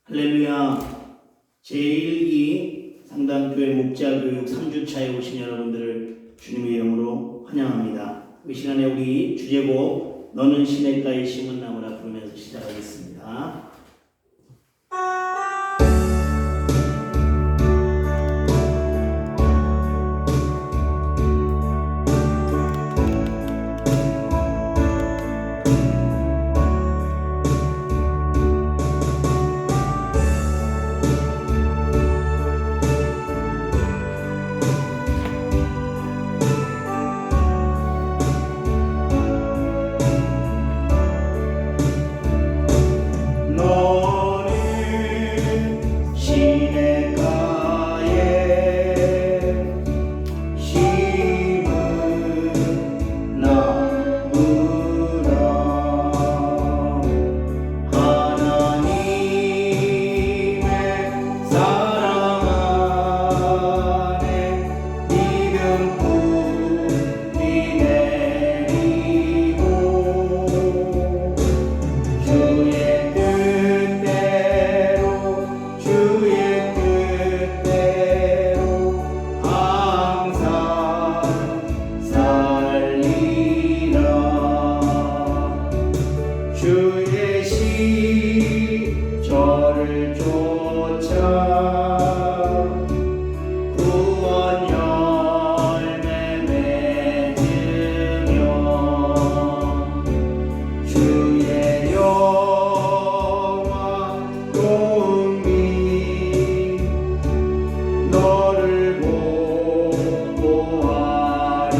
할렐루야. 제1기 상담교회 목자교육 3주차에 오신 여러분들을 주님의 이름으로 환영합니다. 이 시간에 우리 주제곡 너는 시냇가에 심은 나무라 부르면서 시작하겠습니다. 주의 시절을 쫓아 구원 열매 맺으며 주의 영광 높이 너를 보호하리니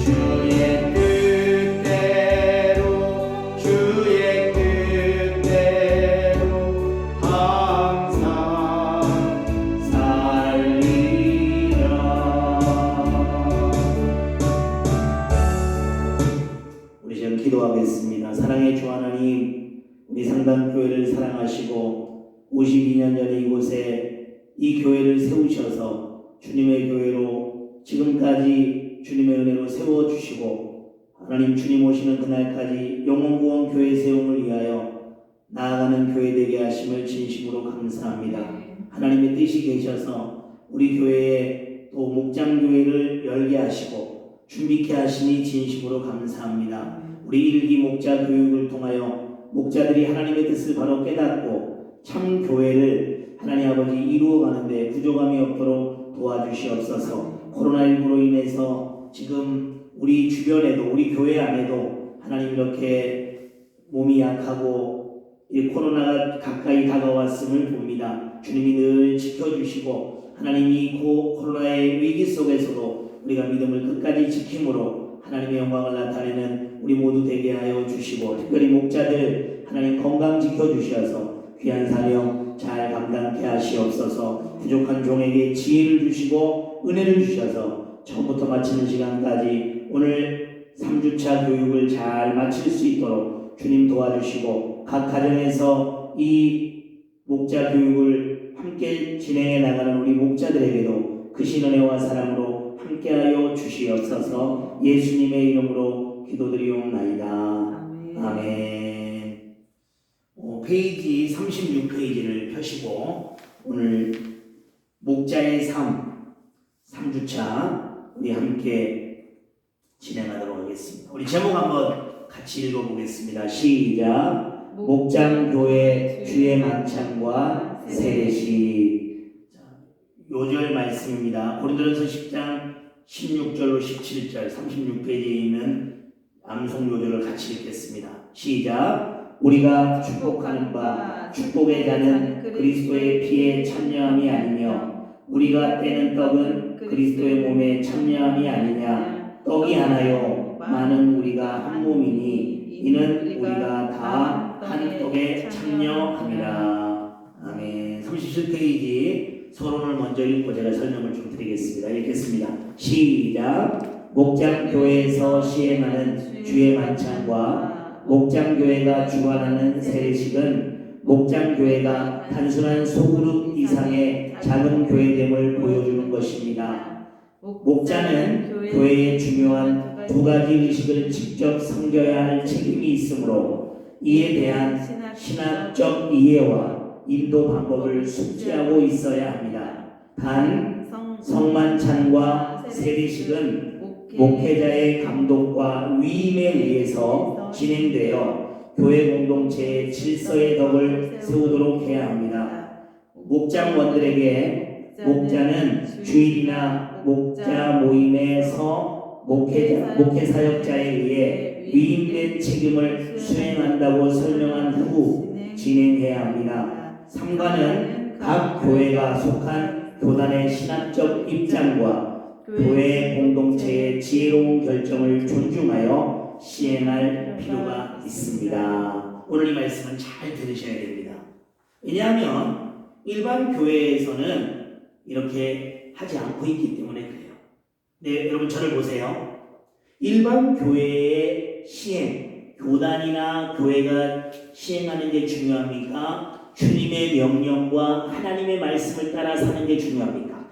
주의 기도하겠습니다. 사랑의 주 하나님, 우리 상담교회를 사랑하시고 52년 전에 이곳에 이 교회를 세우셔서 주님의 교회로 지금까지 주님의 은혜로 세워주시고 하나님 주님 오시는 그날까지 영원구원 교회 세움을 위하여 나아가는 교회 되게 하심을 진심으로 감사합니다. 하나님의 뜻이 계셔서 우리 교회에 또 목장교회를 열게 하시고 준비케 하시니 진심으로 감사합니다. 우리 일기 목자 교육을 통하여 목자들이 하나님의 뜻을 바로 깨닫고 참 교회를 하나님 아버지 이루어가는데 부족함이 없도록 도와주시옵소서. 코로나19로 인해서 지금 우리 주변에도 우리 교회 안에도 하나님 이렇게 몸이 약하고 이 코로나가 가까이 다가왔음을 봅니다. 주님이 늘 지켜주시고 하나님이 코로나의 위기 속에서도 우리가 믿음을 끝까지 지킴으로 하나님의 영광을 나타내는 우리 모두 되게 하여 주시고 특별히 목자들 하나님 건강 지켜주셔서 귀한 사명 잘 감당케 하시옵소서. 부족한 종에게 지혜를 주시고 은혜를 주셔서 처음부터 마치는 시간까지 오늘 3주차 교육을 잘 마칠 수 있도록 주님 도와주시고 각 가정에서 이 목자 교육을 함께 진행해 나가는 우리 목자들에게도 크신 은혜와 사랑으로 함께하여 주시옵소서. 예수님의 이름으로 기도드리옵나이다. 아멘. 페이지 36페이지를 펴시고 오늘 목자의 삶 3주차 우리 함께 진행하도록 하겠습니다. 우리 제목 한번 같이 읽어보겠습니다. 시작. 목장교회 주의 만찬과 세례식. 요절 말씀입니다. 고린도전서 10장 16절로 17절 36페이지에 있는 암송 요절을 같이 읽겠습니다. 시작. 우리가 축복하는 바 축복의 자는 그리스도의 피에 참여함이 아니며 우리가 떼는 떡은 그리스도의 몸에 참여함이 아니냐. 떡이 하나요 많은 우리가 한 몸이니 이는 우리가 다 한 떡에 참여함이라. 아멘. 37페이지 서론을 먼저 읽고 제가 설명을 좀 드리겠습니다. 읽겠습니다. 시작. 목장교회에서 시행하는 주의 만찬과 목장교회가 주관하는 세례식은 목장교회가 단순한 소그룹 이상의 작은 교회됨을 보여주는 것입니다. 목자는 교회의 중요한 두 가지 의식을 직접 섬겨야 할 책임이 있으므로 이에 대한 신학적 이해와 인도 방법을 숙지하고 있어야 합니다. 단 성만찬과 세례식은 목회자의 감독과 위임에 의해서 진행되어 교회 공동체의 질서의 덕을 세우도록 해야 합니다. 목장원들에게 목자는 주일이나 목자 모임에서 목회 사역자에 의해 위임된 책임을 수행한다고 설명한 후 진행해야 합니다. 삼가는 각 교회가 속한 교단의 신학적 입장과 교회 공동체의 지혜로운 결정을 존중하여 시행할 필요가 있습니다. 오늘 이 말씀은 잘 들으셔야 됩니다. 왜냐하면 일반 교회에서는 이렇게 하지 않고 있기 때문에 그래요. 네, 여러분 저를 보세요. 일반 교회의 시행, 교단이나 교회가 시행하는 게 중요합니까? 주님의 명령과 하나님의 말씀을 따라 사는 게 중요합니까?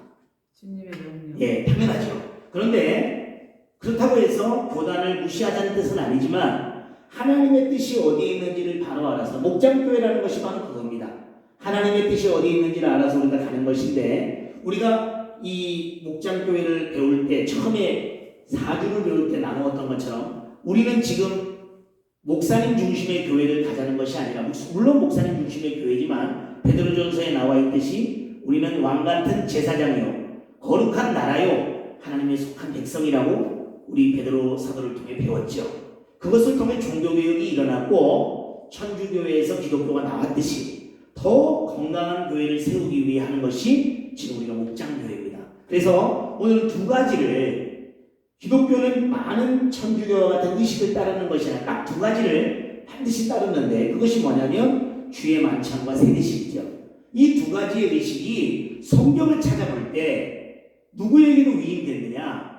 주님의 명령. 예, 당연하죠. 그런데 그렇다고 해서 교단을 무시하자는 뜻은 아니지만 하나님의 뜻이 어디에 있는지를 바로 알아서 목장교회라는 것이 바로 그겁니다. 하나님의 뜻이 어디에 있는지를 알아서 우리가 가는 것인데 우리가 이 목장교회를 배울 때 처음에 사주를 배울 때 나누었던 것처럼 우리는 지금 목사님 중심의 교회를 가자는 것이 아니라 물론 목사님 중심의 교회지만 베드로전서에 나와 있듯이 우리는 왕같은 제사장이요 거룩한 나라요 하나님의 속한 백성이라고 우리 베드로 사도를 통해 배웠죠. 그것을 통해 종교개혁이 일어났고 천주교회에서 기독교가 나왔듯이 더 건강한 교회를 세우기 위해 하는 것이 지금 우리가 목장교회입니다. 그래서 오늘 두 가지를 기독교는 많은 천주교와 같은 의식을 따르는 것이 아니라 딱 두 가지를 반드시 따르는데 그것이 뭐냐면 주의 만찬과 세례식이죠. 이 두 가지의 의식이 성경을 찾아볼 때 누구에게도 위임됐느냐?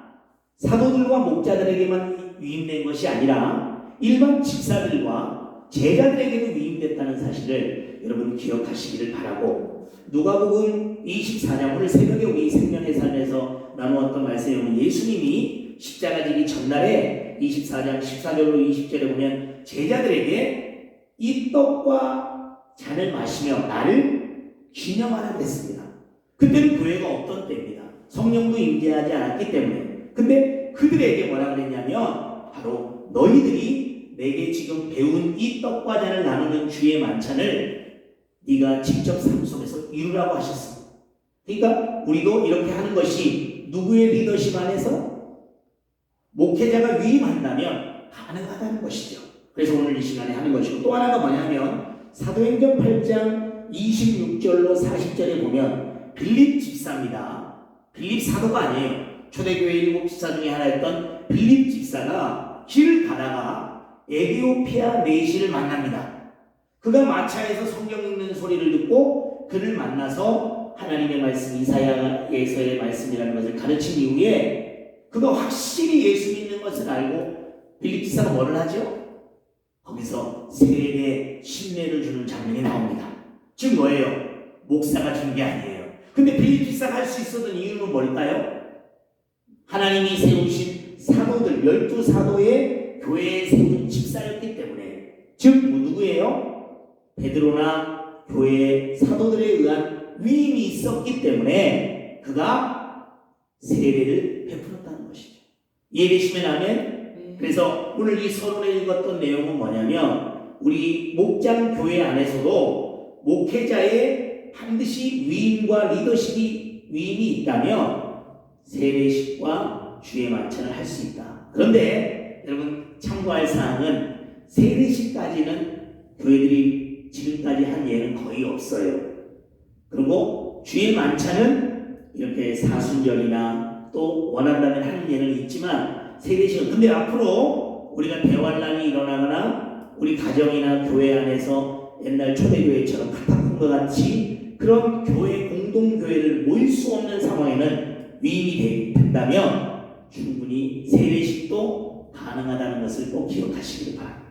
사도들과 목자들에게만 위임된 것이 아니라 일반 집사들과 제자들에게도 위임됐다는 사실을 여러분 기억하시기를 바라고 누가복음 24장 오늘 새벽에 우리 생명의 삶에서 나누었던 말씀에 예수님이 십자가 지기 전날에 24장 14절로 20절에 보면 제자들에게 이 떡과 잔을 마시며 나를 기념하라 그랬습니다. 그때는 교회가 없던 때입니다. 성령도 임재하지 않았기 때문에. 근데 그들에게 뭐라 그랬냐면 바로 너희들이 내게 지금 배운 이 떡과 잔을 나누는 주의 만찬을 네가 직접 삶 속에서 이루라고 하셨습니다. 그러니까 우리도 이렇게 하는 것이 누구의 리더십 안에서 목회자가 위임한다면 가능하다는 것이죠. 그래서 오늘 이 시간에 하는 것이고 또 하나가 뭐냐면 사도행전 8장 26절로 40절에 보면 빌립 집사입니다. 빌립 사도가 아니에요. 초대교회 7 집사 중에 하나였던 빌립 집사가 길을 가다가 에디오피아 내시를 만납니다. 그가 마차에서 성경 읽는 소리를 듣고 그를 만나서 하나님의 말씀 이사야에서의 말씀이라는 것을 가르친 이후에 그가 확실히 예수 믿는 것을 알고 빌립 집사가 뭐를 하죠? 거기서 세례 신뢰를 주는 장면이 나옵니다. 즉 뭐예요? 목사가 준 게 아니에요. 근데 빌립 집사가 할 수 있었던 이유는 뭘까요? 하나님이 세우신 사도들 12사도의 교회에 세운 집사였기 때문에 즉 누구예요? 베드로나 교회의 사도들에 의한 위임이 있었기 때문에 그가 세례를 베풀었다는 것이죠. 이해되시면 아멘? 그래서 오늘 이 서론에 읽었던 내용은 뭐냐면 우리 목장교회 안에서도 목회자의 반드시 위임과 리더십이 위임이 있다면 세례식과 주의 만찬을 할 수 있다. 그런데 여러분 참고할 사항은 세례식까지는 교회들이 지금까지 한 예는 거의 없어요. 그리고 주의 만찬은 이렇게 사순절이나 또 원한다면 하는 예는 있지만 세례식은 근데 앞으로 우리가 대환란이 일어나거나 우리 가정이나 교회 안에서 옛날 초대교회처럼 카타콤과 같이 그런 교회 공동교회를 모일 수 없는 상황에는 위임이 된다면 충분히 세례식도 가능하다는 것을 꼭 기억하시길 바랍니다.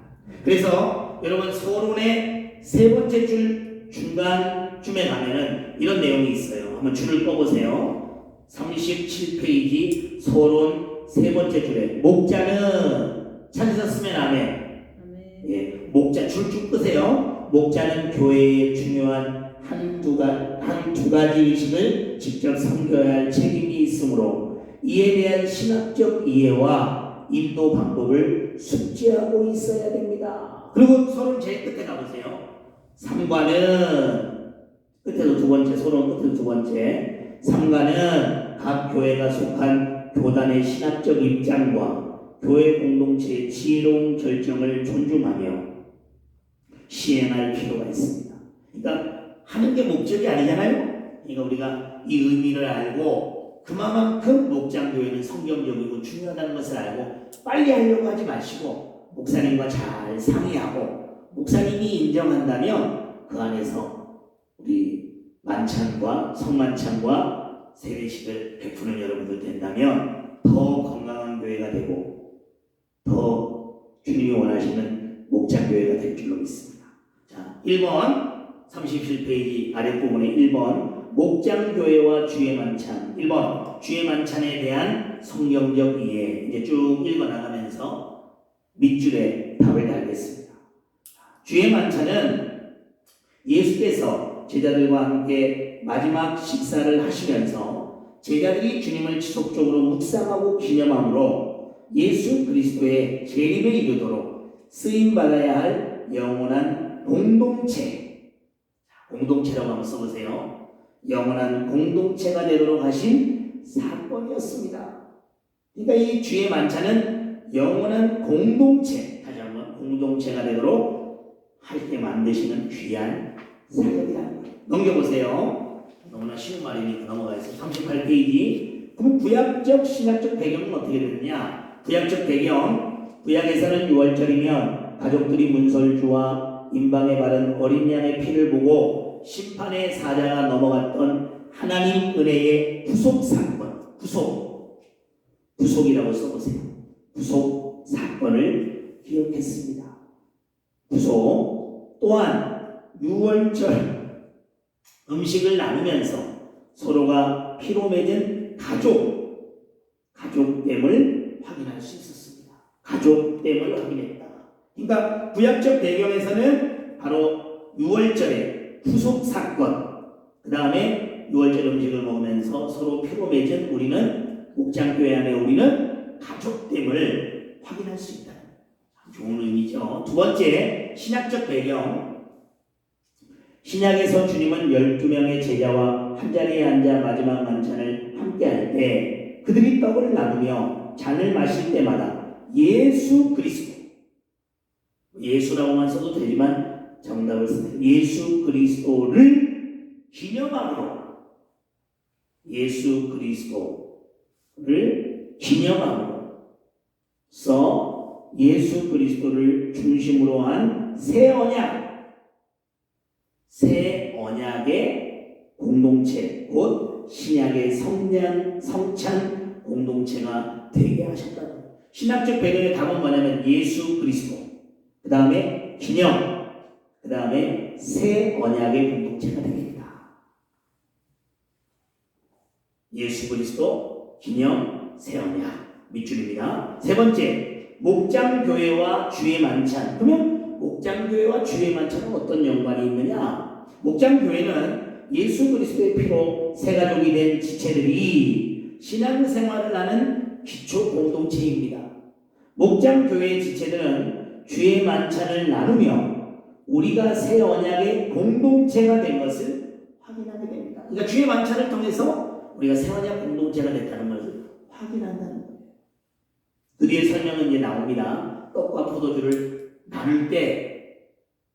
그래서 여러분 서론의 세 번째 줄 중간쯤에 가면은 이런 내용이 있어요. 한번 줄을 꺼보세요. 37페이지 서론 세 번째 줄에 목자는 찾으셨으면 아멘. 예, 목자 줄쭉 끄세요. 목자는 교회의 중요한 한두 가지 의식을 직접 섬겨야 할 책임이 있으므로 이에 대한 신학적 이해와 인도 방법을 숙지하고 있어야 됩니다. 그리고 서론 제일 끝에 가보세요. 3과는 끝에도 두 번째, 서론 끝에도 두 번째. 3과는 각 교회가 속한 교단의 신학적 입장과 교회 공동체의 지혜로운 결정을 존중하며 시행할 필요가 있습니다. 그러니까 하는 게 목적이 아니잖아요. 그러니까 우리가 이 의미를 알고 그만큼 목장교회는 성경적이고 중요하다는 것을 알고 빨리 하려고 하지 마시고 목사님과 잘 상의하고 목사님이 인정한다면 그 안에서 우리 만찬과 성만찬과 세례식을 베푸는 여러분들 된다면 더 건강한 교회가 되고 더 주님이 원하시는 목장교회가 될 줄로 믿습니다. 자, 1번 37페이지 아랫부분에 1번 목장교회와 주의 만찬. 1번 주의 만찬에 대한 성경적 이해. 이제 쭉 읽어나가면서 밑줄에 답을 달겠습니다. 주의 만찬은 예수께서 제자들과 함께 마지막 식사를 하시면서 제자들이 주님을 지속적으로 묵상하고 기념함으로 예수 그리스도의 재림에 이르도록 쓰임받아야 할 영원한 공동체라고 한번 써보세요. 영원한 공동체가 되도록 하신 사건이었습니다. 그러니까 이 주의 만찬은 영원한 공동체, 다시 한번 공동체가 되도록 할 때 만드시는 귀한 사역이라는 거예요. 넘겨보세요. 너무나 쉬운 말이니까 넘어가겠습니다. 38페이지. 그럼 구약적 신약적 배경은 어떻게 되느냐? 구약적 배경, 구약에서는 6월절이면 가족들이 문설주와 임방에 바른 어린 양의 피를 보고 심판의 사자가 넘어갔던 하나님 은혜의 구속 사건, 구속이라고 써보세요. 구속 사건을 기억했습니다. 구속 또한 6월절 음식을 나누면서 서로가 피로 맺은 가족됨을 확인할 수 있었습니다. 가족됨을 확인했다. 그러니까 구약적 배경에서는 바로 6월절의 구속 사건, 그 다음에 6월절 음식을 먹으면서 서로 피로 맺은 우리는 목장교회 안에 우리는 가족됨을 확인할 수 있다. 좋은 의미죠. 두 번째, 신약적 배경. 신약에서 주님은 12명의 제자와 한자리에 앉아 마지막 만찬을 함께 할 때 그들이 떡을 나누며 잔을 마실 때마다 예수 그리스도, 예수라고만 써도 되지만 정답을 쓰세요. 예수 그리스도를 기념함으로, 예수 그리스도를 기념함으로써 예수 그리스도를 중심으로 한 새 언약의 공동체, 곧 신약의 성찬 공동체가 되게 하셨다. 신학적 배경의 답은 뭐냐면 예수 그리스도, 그 다음에 기념, 그 다음에 새 언약의 공동체가 되겠다. 예수 그리스도, 기념, 새 언약, 밑줄입니다. 세 번째, 목장교회와 주의 만찬. 그러면 목장교회와 주의 만찬은 어떤 연관이 있느냐? 목장교회는 예수 그리스도의 피로 새 가족이 된 지체들이 신앙생활을 하는 기초 공동체입니다. 목장교회의 지체들은 주의 만찬을 나누며 우리가 새 언약의 공동체가 된 것을 확인하게 됩니다. 그러니까 주의 만찬을 통해서 우리가 새 언약 공동체가 됐다는 것을 확인한다는 거예요. 그 뒤에 설명은 이제 나옵니다. 떡과 포도주를 나눌 때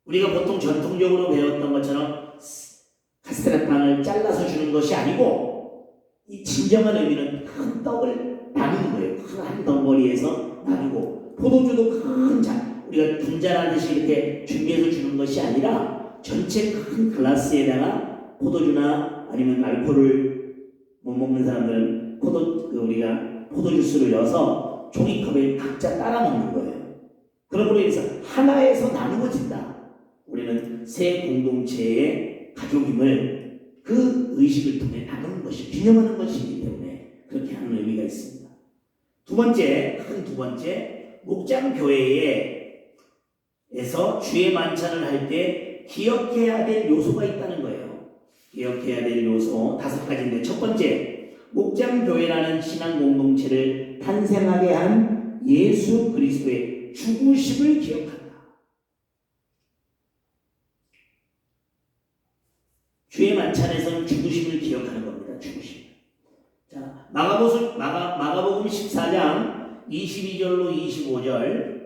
우리가 보통 전통적으로 배웠던 것처럼 카스테라빵을 잘라서 주는 것이 아니고 이 진정한 의미는 큰 떡을 나누는 거예요. 큰 한 덩어리에서 나누고 포도주도 큰 잔, 우리가 분잔하듯이 이렇게 준비해서 주는 것이 아니라 전체 큰 글라스에다가 포도주나 아니면 알코올을 못 먹는 사람들은 우리가 포도주스를 넣어서 종이컵에 각자 따라 먹는 거예요. 그러므로 인해서 하나에서 나누어진다. 우리는 새 공동체의 가족임을 그 의식을 통해 나누는 것이, 기념하는 것이기 때문에 그렇게 하는 의미가 있습니다. 두 번째, 목장교회에 교회에서 주의 만찬을 할 때 기억해야 될 요소가 있다는 거예요. 기억해야 될 요소 5가지인데, 첫 번째, 목장교회라는 신앙 공동체를 탄생하게 한 예수 그리스도의 죽으심을 기억한다. 주의 만찬에서는 죽으심을 기억하는 겁니다. 죽으심. 자, 마가복음 14장 22절로 25절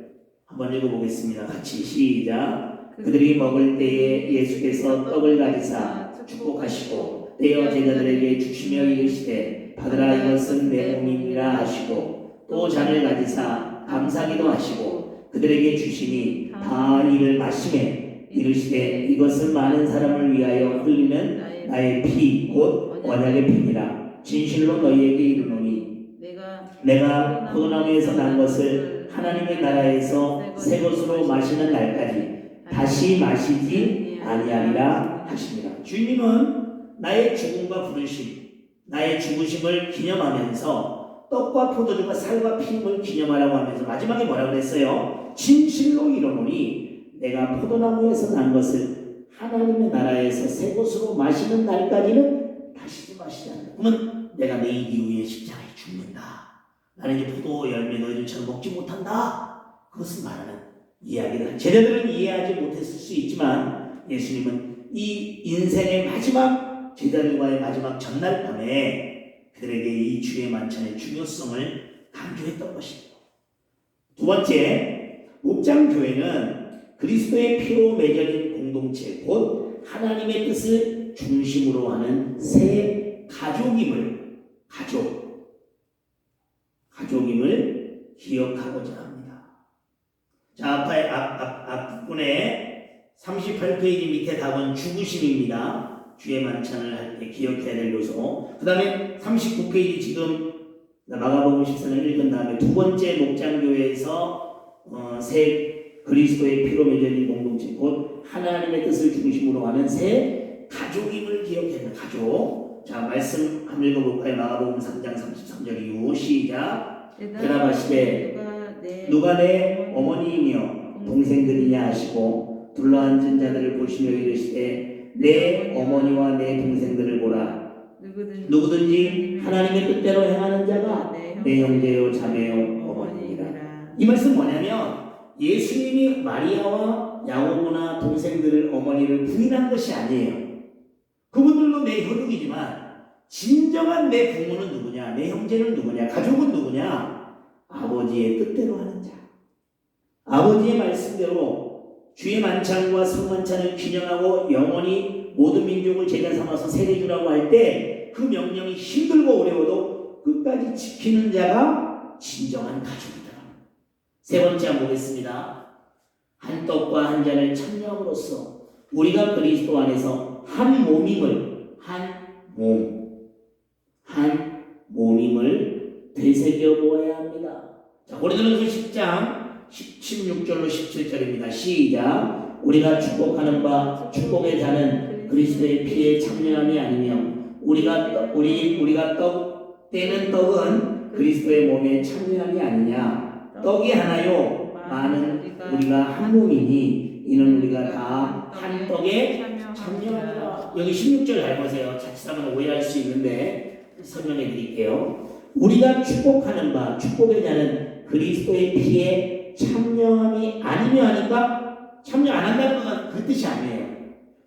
한번 읽어보겠습니다. 같이 시작. 그들이 먹을 때에 예수께서 떡을 가지사 축복하시고 떼어 제자들에게 주시며 이르시되 받으라, 이것은 내 몸이니라 하시고, 또 잔을 가지사 감사기도 하시고 그들에게 주시니 다 이를 마시매 이르시되 이것은 많은 사람을 위하여 흘리는 나의 피 곧 언약의 피니라. 진실로 너희에게 이르노니 내가 포도나무에서 난 것을 하나님의 나라에서 새 것으로 마시는 날까지 다시 마시지 아니하리라 하시니라. 주님은 나의 죽음과 부르심, 나의 죽으심을 기념하면서 떡과 포도주가 살과 피임을 기념하라고 하면서 마지막에 뭐라고 그랬어요? 진실로 이르노니 내가 포도나무에서 난 것을 하나님의 나라에서 새 것으로 마시는 날까지는 다시도 마시지 않는다. 그러면 내가 내일 이후에 십자가에 죽는다. 나는 이제 포도 열매 너희들처럼 먹지 못한다. 그것을 말하는 이야기다. 제자들은 이해하지 못했을 수 있지만 예수님은 이 인생의 마지막, 제자들과의 마지막 전날 밤에 그들에게 이 주의 만찬의 중요성을 강조했던 것입니다. 두 번째, 목장교회는 그리스도의 피로 맺어진 공동체, 곧 하나님의 뜻을 중심으로 하는 새 가족임을 기억하고자 합니다. 자, 앞부분에 38페이지 밑에 답은 죽으심입니다. 주의 만찬을 할 때 기억해야 될 요소. 그 다음에 39페이지 지금 마가복음 14장 읽은 다음에 두 번째 목장교회에서 새 그리스도의 피로 맺어진 공동체, 곧 하나님의 뜻을 중심으로 하는 새 가족임을 기억해야 됩니다. 가족. 자, 말씀 한번 읽어볼까요? 마가복음 3장 33절 이후 시작. 대답하시되 누가 내 어머니이며 동생들이냐 하시고 둘러앉은 자들을 보시며 이르시되 내 어머니와 내 동생들을 보라. 누구든지 하나님의 뜻대로 행하는 자가 내 형제요 자매요 어머니이라. 이 말씀 뭐냐면 예수님이 마리아와 야고보나 동생들을, 어머니를 부인한 것이 아니에요. 그분들도 내 혈육이지만 진정한 내 부모는 누구냐, 내 형제는 누구냐, 가족은 누구냐? 아버지의 뜻대로 하는 자. 아버지의 말씀대로 주의 만찬과 성만찬을 기념하고 영원히 모든 민족을 제자 삼아서 세례주라고 할 때 그 명령이 힘들고 어려워도 끝까지 지키는 자가 진정한 가족이다. 세 번째 한번 보겠습니다. 한 떡과 한 잔을 참여함으로써 우리가 그리스도 안에서 한 몸임을, 한 몸임을 되새겨 보아야 합니다. 자, 고린도전서 10장 16절로 17절입니다. 시작. 우리가 축복하는 바 축복의 잔은 그리스도의 피에 참여함이 아니며 우리가 떼는 떡은 그리스도의 몸에 참여함이 아니냐. 떡이 하나요 많은 우리가 한 몸이니 이는 우리가 다 한 떡에 참여하리라. 여기 16절 잘 보세요. 자칫하면 오해할 수 있는데 설명해 드릴게요. 우리가 축복하는 바 축복의 잔은 그리스도의 피에 참여함이 아니며 하니까 참여 안 한다는 건 그 뜻이 아니에요.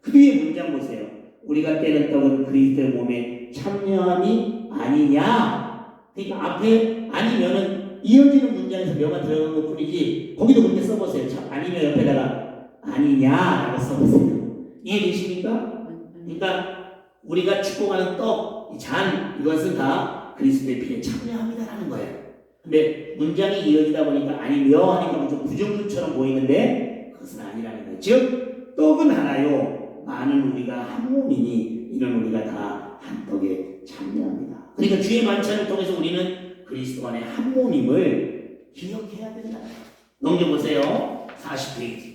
그 뒤에 문장 보세요. 우리가 떼는 떡은 그리스도의 몸에 참여함이 아니냐. 그러니까 앞에 아니면은 이어지는 문장에서 명가 들어간 것 뿐이지 거기도 그렇게 써보세요. 아니면 옆에다가 아니냐라고 써보세요. 이해되십니까? 그러니까 우리가 축복하는 떡, 이 잔, 이것은 다 그리스도의 피에 참여합니다라는 거예요. 근데 문장이 이어지다 보니까 아니며 하니까 좀 부정문처럼 보이는데 그것은 아니라는 거예요. 즉 떡은 하나요 많은 우리가 한 몸이니 이는 우리가 다 한 떡에 참여합니다. 그러니까 주의 만찬을 통해서 우리는 그리스도 안에 한 몸임을 기억해야 된다. 넘겨보세요. 40페이지.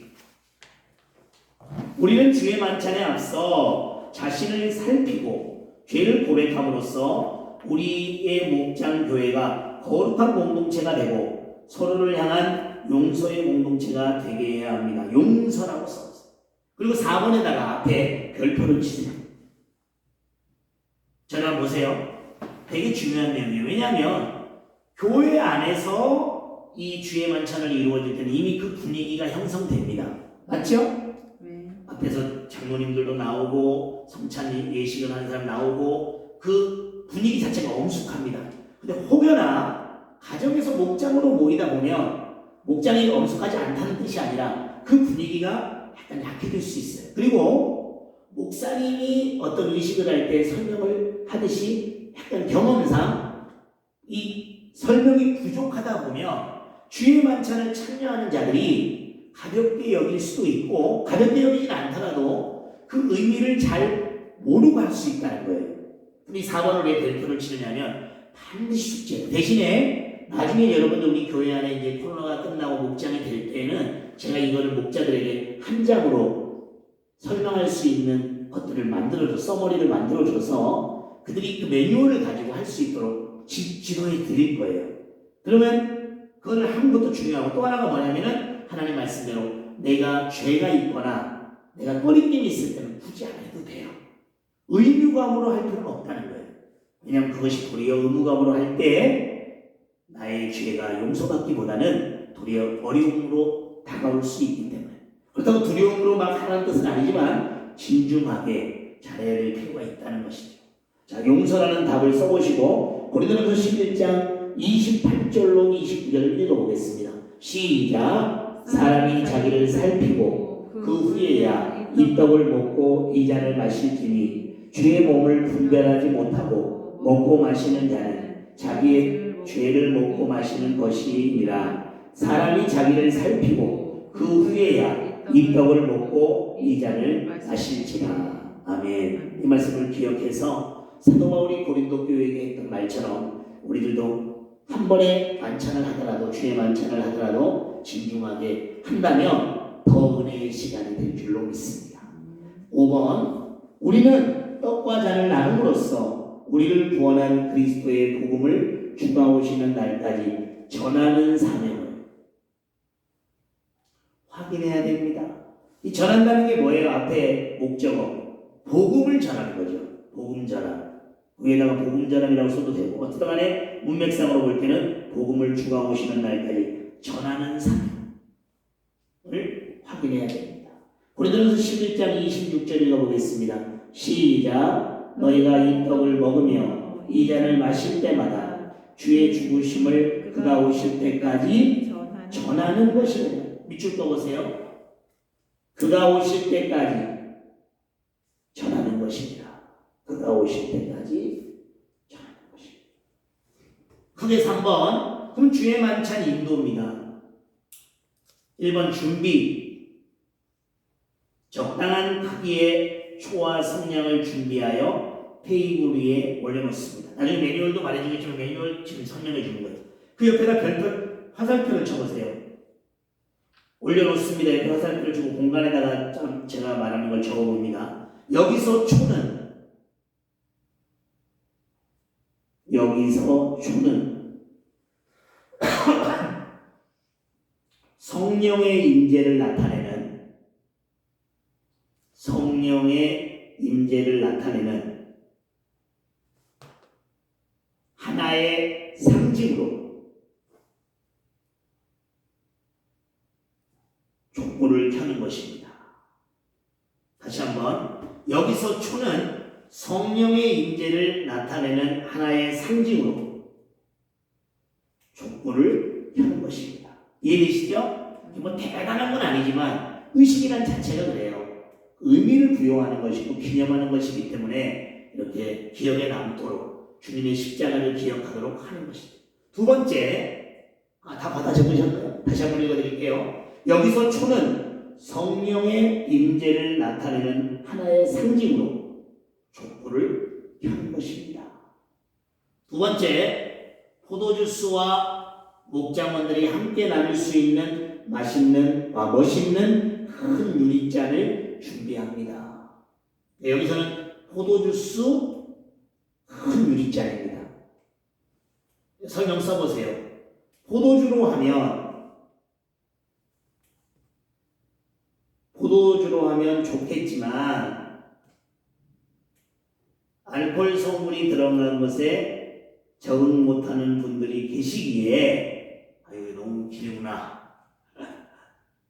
우리는 주의 만찬에 앞서 자신을 살피고 죄를 고백함으로써 우리의 목장 교회가 거룩한 공동체가 되고 서로를 향한 용서의 공동체가 되게 해야 합니다. 용서라고 써있어요. 그리고 4번에다가 앞에 별표를 치세요. 저는 보세요. 되게 중요한 내용이에요. 왜냐하면 교회 안에서 이 주의 만찬을 이루어질 때는 이미 그 분위기가 형성됩니다. 맞죠? 앞에서 장로님들도 나오고 성찬 예식을 하는 사람 나오고 그 분위기 자체가 엄숙합니다. 근데 혹여나 가정에서 목장으로 모이다 보면 목장이 엄숙하지 않다는 뜻이 아니라 그 분위기가 약간 약해질 수 있어요. 그리고 목사님이 어떤 의식을 할 때 설명을 하듯이 약간 경험상 이 설명이 부족하다 보면 주의 만찬을 참여하는 자들이 가볍게 여길 수도 있고 가볍게 여기진 않더라도 그 의미를 잘 모르고 할 수 있다는 거예요. 우리 4번을 왜 별표를 치느냐면 반드시 숙제예요. 대신에 나중에 여러분들 우리 교회 안에 이제 코로나가 끝나고 목장이 될 때는 제가 이거를 목자들에게 한 장으로 설명할 수 있는 것들을 만들어줘, 서머리를 만들어줘서 그들이 그 매뉴얼을 가지고 할 수 있도록 지도해 드릴 거예요. 그러면 그걸 하는 것도 중요하고 또 하나가 뭐냐면은 하나님 말씀대로 내가 죄가 있거나 내가 꺼리낌이 있을 때는 굳이 안 해도 돼요. 의무감으로 할 필요는 없다는 거예요. 왜냐하면 그것이 도리어 의무감으로 할 때 나의 죄가 용서받기보다는 도리어 어려움으로 다가올 수 있기 때문에 그렇다고 두려움으로 막 하라는 뜻은 아니지만 진중하게 잘해야 될 필요가 있다는 것이죠. 자, 용서라는 답을 써보시고 고린도전서 11장 28절로 29절을 읽어보겠습니다. 시작. 사람이 자기를 살피고 그 후에야 이 떡을 먹고 이 잔을 마실지니 주의 몸을 분별하지 못하고 먹고 마시는 자는 자기의 죄를 먹고 마시는 것이니라. 사람이 자기를 살피고 그 후에야 이 떡을 먹고 이 잔을 마실지라. 아멘. 이 말씀을 기억해서 사도 바울이 고린도 교회에게 했던 말처럼 우리들도 한 번에 만찬을 하더라도 주의 만찬을 하더라도 진중하게 한다면 더 은혜의 시간이 될 줄로 믿습니다. 5번 우리는 떡과 잔을 나눔으로써 우리를 구원한 그리스도의 복음을 주가 오시는 날까지 전하는 사명을 확인해야 됩니다. 이 전한다는 게 뭐예요? 앞에 목적어 복음을 전하는 거죠. 복음 전함. 위에다가 복음 전함이라고 써도 되고 어쨌든 간에 문맥상으로 볼 때는 복음을 주가 오시는 날까지 전하는 사명을 확인해야 됩니다. 고린도전서 11장 26절 읽어보겠습니다. 시작. 너희가 이 떡을 먹으며 이 잔을 마실 때마다 주의 죽으심을 그가 오실 때까지 전하는 것이니라. 밑줄 떠보세요. 그가 오실 때까지 전하는 것이니라. 그가 오실 때까지 전하는 것이니라. 크게 3번. 그럼 주의 만찬 인도입니다. 1번 준비. 적당한 크기의 초와 성냥을 준비하여 테이블 위에 올려놓습니다. 나중에 매뉴얼도 말해주겠지만 매뉴얼 지금 설명해 주는 거예요. 그 옆에다 별표, 화살표를 쳐보세요. 올려놓습니다. 옆에 화살표를 주고 공간에다가 제가 말하는 걸 적어봅니다. 여기서 초는 성령의 임재를 나타내는 하나의 상징으로 촛불을 켜는 것입니다. 다시 한번 여기서 초는 성령의 임재를 나타내는 하나의 상징으로 촛불을 켜는 것입니다. 이해되시죠? 뭐 대단한 건 아니지만 의식이란 자체가 그래요. 의미를 부여하는 것이고 기념하는 것이기 때문에 이렇게 기억에 남도록 주님의 십자가를 기억하도록 하는 것입니다. 두 번째, 다 받아 적으셨나요? 다시 한번 읽어드릴게요. 여기서 초는 성령의 임재를 나타내는 하나의 상징으로 촛불을 켜는 것입니다. 두 번째, 포도주스와 목장원들이 함께 나눌 수 있는 멋있는 큰 유리잔을 준비합니다. 네, 여기서는 포도주스 큰 유리잔입니다. 설명 써보세요. 포도주로 하면 먹으면 좋겠지만 알코올 성분이 들어간 것에 적응 못하는 분들이 계시기에 아유 너무 길구나.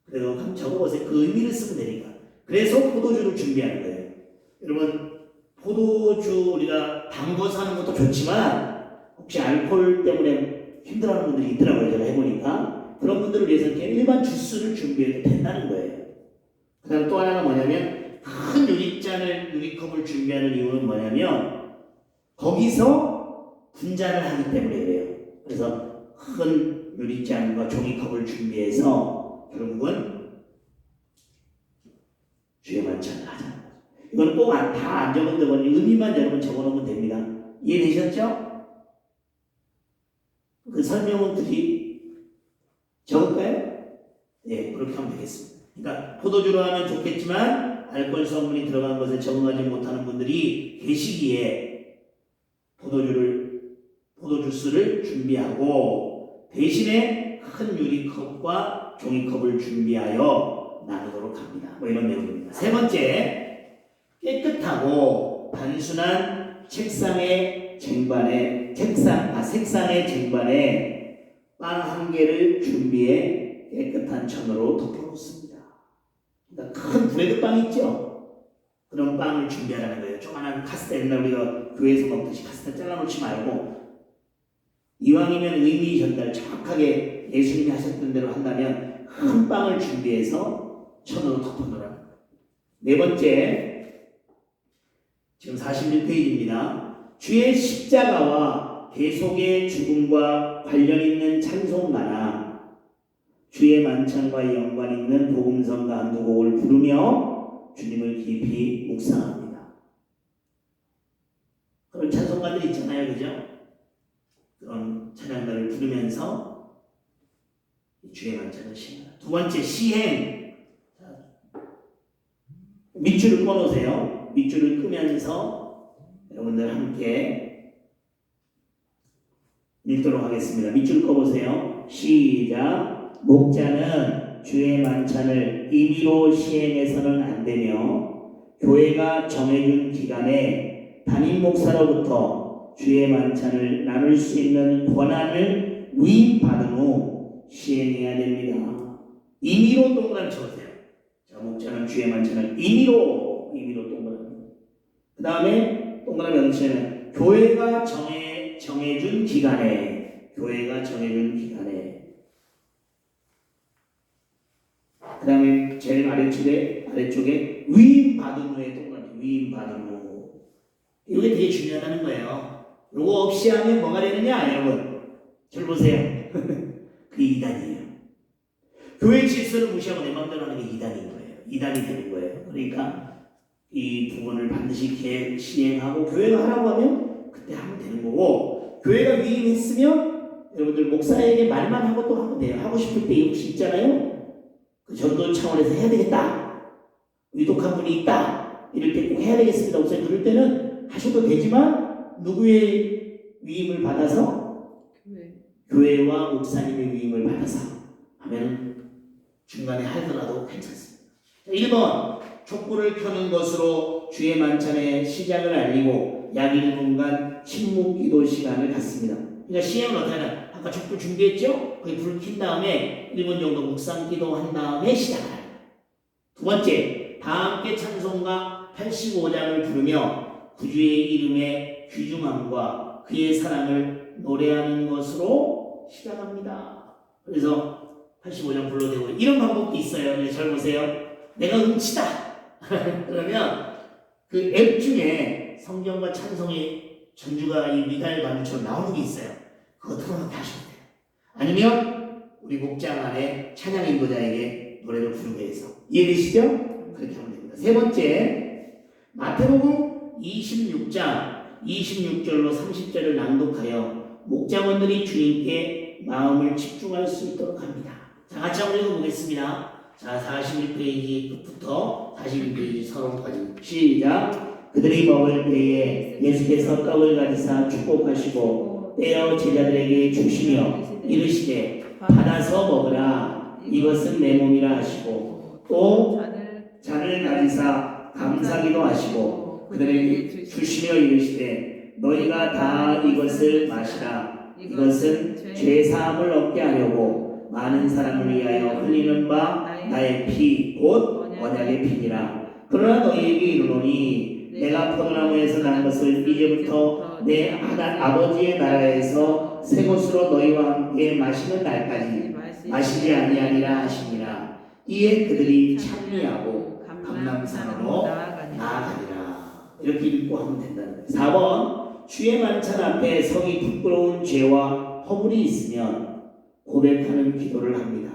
그래도 한번 적어보세요. 그 의미를 쓰면 되니까. 그래서 포도주를 준비하는 거예요. 여러분 포도주 우리가 담궈서 하는 것도 좋지만 혹시 알코올 때문에 힘들어하는 분들이 있더라고요. 제가 해보니까 그런 분들을 위해서 그냥 일반 주스를 준비해도 된다는 거예요. 그 다음 또 하나가 뭐냐면 큰 유리컵을 준비하는 이유는 뭐냐면 거기서 분잔을 하기 때문에 그래요. 그래서 큰 유리잔과 종이컵을 준비해서 결국은 주의 만찬을 하자는 거죠. 이건 꼭 다 안 적어도 의미만 여러분 적어놓으면 됩니다. 이해되셨죠? 그 설명은 굳이 적을까요? 네, 그렇게 하면 되겠습니다. 그러니까 포도주로 하면 좋겠지만 알코올 성분이 들어간 것에 적응하지 못하는 분들이 계시기에 포도주스를 준비하고 대신에 큰 유리컵과 종이컵을 준비하여 나누도록 합니다. 뭐 이런 내용입니다. 세 번째, 깨끗하고 단순한 색상의 쟁반에 빵 한 개를 준비해 깨끗한 천으로 덮어놓습니다. 그러니까 큰 브레드빵 있죠? 그런 빵을 준비하라는 거예요. 조그만한 카스테, 옛날 우리가 교회에서 먹듯이 카스테 잘라놓지 말고 이왕이면 의미 전달 정확하게 예수님이 하셨던 대로 한다면 큰 빵을 준비해서 천으로 덮어놓으라는 거예요. 네 번째, 지금 41페이지입니다. 주의 십자가와 계속의 죽음과 관련 있는 찬송가나 주의 만찬과 연관 있는 복음성가 한두 곡을 부르며 주님을 깊이 묵상합니다. 그런 찬송가들 있잖아요, 그죠? 그런 찬양가를 부르면서 주의 만찬을 시행합니다. 두 번째, 시행. 밑줄을 꺼놓으세요. 밑줄을 끄면서 여러분들 함께 읽도록 하겠습니다. 밑줄 꺼보세요. 시작. 목자는 주의 만찬을 임의로 시행해서는 안 되며 교회가 정해준 기간에 담임 목사로부터 주의 만찬을 나눌 수 있는 권한을 위임받은 후 시행해야 됩니다. 임의로 동그라미 쳐보세요. 자, 목자는 주의 만찬을 임의로 동그라미. 그 다음에 동그라미 얹히는 교회가 정해준 기간에 그 다음에 제일 아래쪽에 위임받은 후에 동그라미 위임받은 후. 이게 되게 중요하다는 거예요. 이거 없이 하면 뭐가 되느냐 여러분 잘 보세요. 그게 이단이에요. 교회 질서를 무시하고 내 마음대로 하는 게 이단인 거예요. 이단이 되는 거예요. 그러니까 이 부분을 반드시 시행하고 교회가 하라고 하면 그때 하면 되는 거고 교회가 위임했으면 여러분들 목사에게 말만 하고 또 하면 돼요. 하고 싶을 때 혹시 있잖아요. 그 전도 차원에서 해야 되겠다. 위독한 분이 있다. 이럴 때 꼭 해야 되겠습니다. 목사님 그럴 때는 하셔도 되지만 누구의 위임을 받아서 교회와 목사님의 위임을 받아서 하면 중간에 하더라도 괜찮습니다. 1번 촛불을 켜는 것으로 주의 만찬의 시작을 알리고 약 1분간 침묵 기도 시간을 갖습니다. 그러니까 시행을 어떻게 하냐? 아까 촛불 준비했죠? 거기 불 킨 다음에 1분 정도 묵상 기도한 다음에 시작을 합니다. 두 번째, 다 함께 찬송가 85장을 부르며 구주의 이름의 귀중함과 그의 사랑을 노래하는 것으로 시작합니다. 그래서 85장 불러대고 이런 방법도 있어요. 잘 보세요. 내가 음치다. 그러면 그 앱 중에 성경과 찬송의 전주가 이 미달 반주처럼 나오는 게 있어요. 그거 틀어놓고 하셔도 돼요. 아니면 우리 목장 안에 찬양 인도자에게 노래를 부르게 해서 이해되시죠? 그렇게 하면 됩니다. 세 번째, 마태복음 26장 26절로 30절을 낭독하여 목장원들이 주님께 마음을 집중할 수 있도록 합니다. 자, 같이 한번 읽어보겠습니다. 자, 41페이지 끝부터 42페이지 서론까지 시작. 그들이 먹을 때에 예수께서 떡을 가지사 축복하시고 떼어 제자들에게 주시며 이르시되 받아서 먹으라 이것은 내 몸이라 하시고 또 잔을 가지사 감사기도 하시고 그들에게 주시며 이르시되 너희가 다 이것을 마시라. 이것은 죄사함을 얻게 하려고 많은 사람을 위하여 흘리는 바 나의 피 곧 언약의 피니라. 그러나 너희에게 이르노니 내가 포도나무에서 난 것을 이제부터 내 아버지의 나라에서 새 것으로 너희와 함께 마시는 날까지 마시지 아니하리라 하시니라. 이에 그들이 찬미하고 감람산으로 나아가리라. 이렇게 읽고 하면 된다는 거예요. 4번 주의 만찬 앞에 서기 부끄러운 죄와 허물이 있으면 고백하는 기도를 합니다.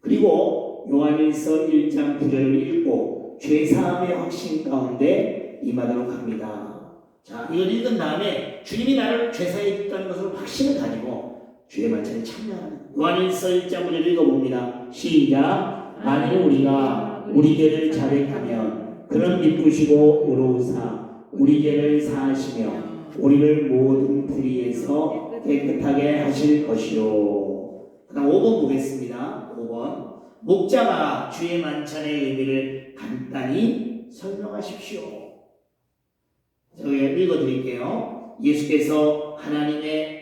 그리고 요한일서 1장 9절을 읽고 죄사함의 확신 가운데 임하도록 합니다. 자, 이걸 읽은 다음에 주님이 나를 죄사해 줬다는 것을 확신을 가지고 주의 만찬에 참여하는 요한일서 1장 9절 읽어봅니다. 시작. 만일 우리가 우리 죄를 자백하면 그는 미쁘시고 의로우사 우리 죄를 사하시며 우리를 모든 불의에서 깨끗하게 하실 것이요. 그다음 5번 보겠습니다. 5번 목자가 주의 만찬의 의미를 간단히 설명하십시오. 제가 읽어드릴게요. 예수께서 하나님의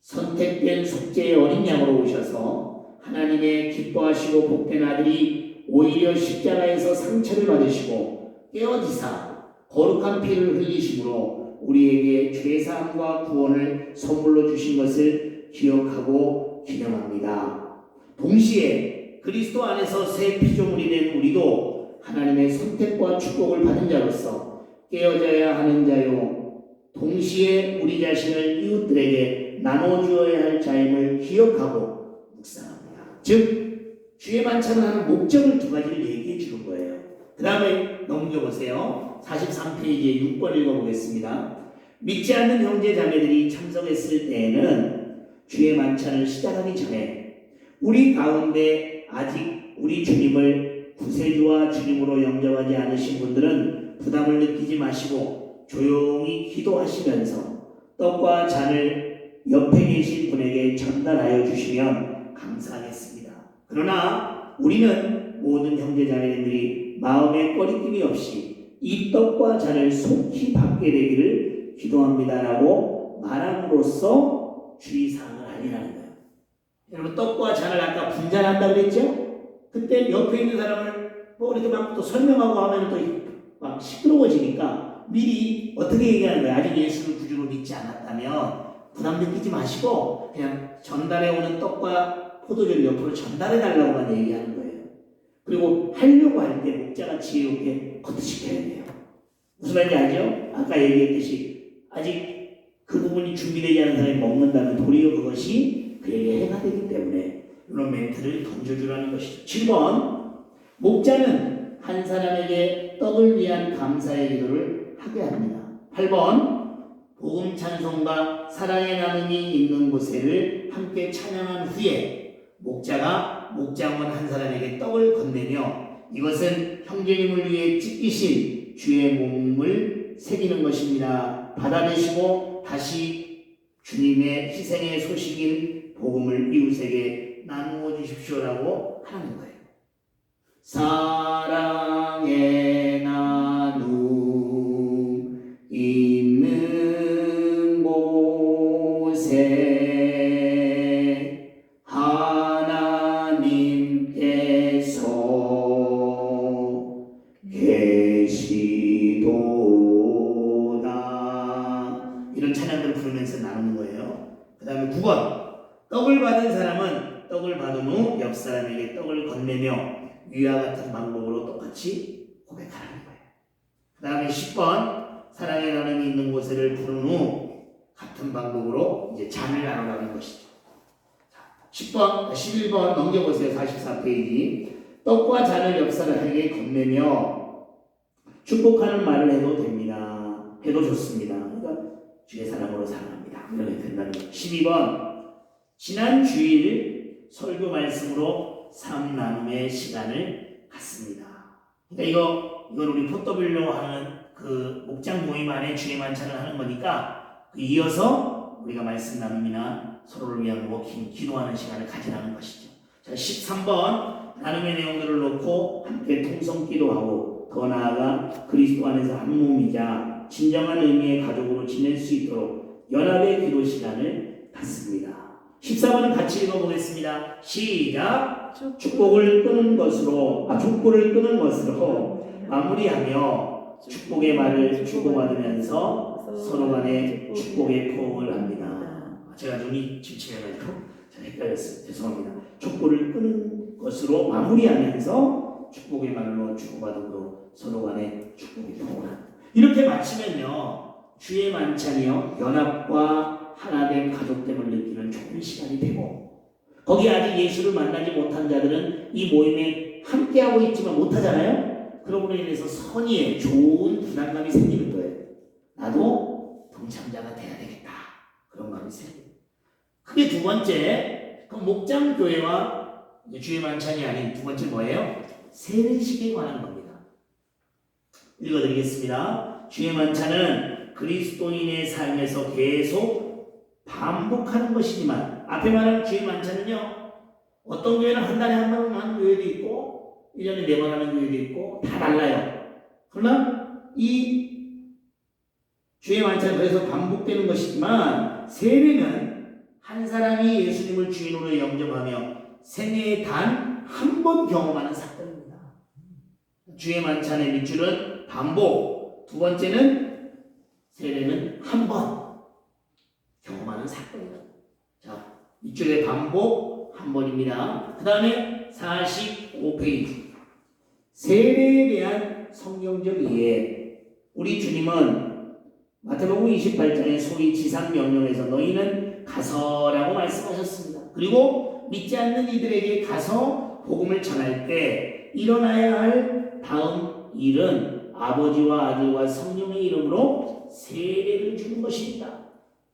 선택된 속죄의 어린 양으로 오셔서 하나님의 기뻐하시고 복된 아들이 오히려 십자가에서 상처를 받으시고 깨어지사 거룩한 피를 흘리심으로 우리에게 죄사함과 구원을 선물로 주신 것을 기억하고 기념합니다. 동시에 그리스도 안에서 새 피조물이 된 우리도 하나님의 선택과 축복을 받은 자로서 깨어져야 하는 자요 동시에 우리 자신을 이웃들에게 나눠주어야 할 자임을 기억하고 묵상합니다. 즉 주의 만찬을 하는 목적을 두 가지를 얘기해 주는 거예요. 그 다음에 넘겨보세요. 43페이지에 6번 읽어보겠습니다. 믿지 않는 형제 자매들이 참석했을 때에는 주의 만찬을 시작하기 전에 우리 가운데 아직 우리 주님을 구세주와 주님으로 영접하지 않으신 분들은 부담을 느끼지 마시고 조용히 기도하시면서 떡과 잔을 옆에 계신 분에게 전달하여 주시면 감사하겠습니다. 그러나 우리는 모든 형제자매들이 마음에 꺼리낌이 없이 이 떡과 잔을 속히 받게 되기를 기도합니다라고 말함으로써 주의사항을 알리라는 거예요. 여러분 떡과 잔을 아까 분잔한다 그랬죠? 그때 옆에 있는 사람을 뭐 이렇게 막 또 설명하고 하면 또 막 시끄러워지니까 미리 어떻게 얘기하는 거예요? 아직 예수를 구주로 믿지 않았다면 부담 느끼지 마시고 그냥 전달해 오는 떡과 포도주를 옆으로 전달해 달라고만 얘기하는 거예요. 그리고 하려고 할 때 목자가 지혜롭게 거듭시켜야 돼요. 무슨 말인지 알죠? 아까 얘기했듯이 아직 그 부분이 준비되지 않은 사람이 먹는다면 도리어 그것이 그에게 해가 되기 때문에 이런 멘트를 던져주라는 것이죠. 7번 목자는 한 사람에게 떡을 위한 감사의 기도를 하게 합니다. 8번 복음 찬송과 사랑의 나눔이 있는 곳에를 함께 찬양한 후에 목자가 목장원 한 사람에게 떡을 건네며 이것은 형제님을 위해 찢기신 주의 몸을 새기는 것입니다. 받아내시고 다시 주님의 희생의 소식인 복음을 이웃에게 나누어 주십시오라고 하는 거예요. 사랑의 나눔 있는 곳에 하나님께서 계시도다. 이런 찬양들을 부르면서 나누는 거예요. 그 다음에 9번 떡을 받은 사람은 떡을 받은 후 옆 사람에게 떡을 건네며 위와 같은 방법으로 똑같이 고백하라는 거예요. 그 다음에 10번 사랑의 나눔이 있는 곳을 부른 후 같은 방법으로 이제 잔을 나눠가는 것이죠. 10번, 11번 넘겨보세요. 44페이지. 떡과 잔을 옆 사람에게 건네며 축복하는 말을 해도 됩니다. 해도 좋습니다. 그러니까 주의 사랑으로 사랑합니다. 이렇게 된다는 거예요. 12번 지난 주일 설교 말씀으로 삶 나눔의 시간을 갖습니다. 그러니까 이건 우리 포터빌로 하는 그 목장 모임 안에 주의 만찬을 하는 거니까 이어서 우리가 말씀 나눔이나 서로를 위한 기도하는 시간을 가지라는 것이죠. 자, 13번 나눔의 내용들을 놓고 함께 통성 기도하고 더 나아가 그리스도 안에서 한 몸이자 진정한 의미의 가족으로 지낼 수 있도록 연합의 기도 시간을 갖습니다. 14번은 같이 읽어보겠습니다. 시작. 족보를 끄는 것으로 마무리하며 축복의 말을 주고받으면서 서로 간에 축복의 포옹을 합니다. 제가 눈이 침침해가지고 잘 헷갈렸어요. 죄송합니다. 족보를 끄는 것으로 마무리하면서 축복의 말로 주고받음으로 서로 간에 축복의 포옹을 합니다. 이렇게 마치면요, 주의 만찬이요, 연합과 하나된 가족됨을 느끼는 좋은 시간이 되고, 거기 아직 예수를 만나지 못한 자들은 이 모임에 함께하고 있지만 못하잖아요. 그러므로 인해서 선의에 좋은 부담감이 생기는 거예요. 나도 동참자가 돼야 되겠다, 그런 마음이 생깁니다. 그게 두 번째, 그 목장교회와 주의 만찬이 아닌 두 번째 뭐예요? 세례식에 관한 겁니다. 읽어드리겠습니다. 주의 만찬은 그리스도인의 삶에서 계속 반복하는 것이지만, 앞에 말한 주의 만찬은요, 어떤 교회는 한 달에 한 번 하는 교회도 있고 1년에 4번 하는 교회도 있고 다 달라요. 그러나 이 주의 만찬은 그래서 반복되는 것이지만, 세례는 한 사람이 예수님을 주인으로 영접하며 생애에 단 한 번 경험하는 사건입니다. 주의 만찬의 밑줄은 반복, 두 번째는 세례는 한 번 경험하는 사건이다. 자, 밑줄의 반복 한 번입니다. 그 다음에 45페이지 세례에 대한 성경적 이해. 우리 주님은 마태복음 28장에 소위 지상명령에서 너희는 가서라고 말씀하셨습니다. 그리고 믿지 않는 이들에게 가서 복음을 전할 때 일어나야 할 다음 일은 아버지와 아들과 성령의 이름으로 세례를 주는 것입니다.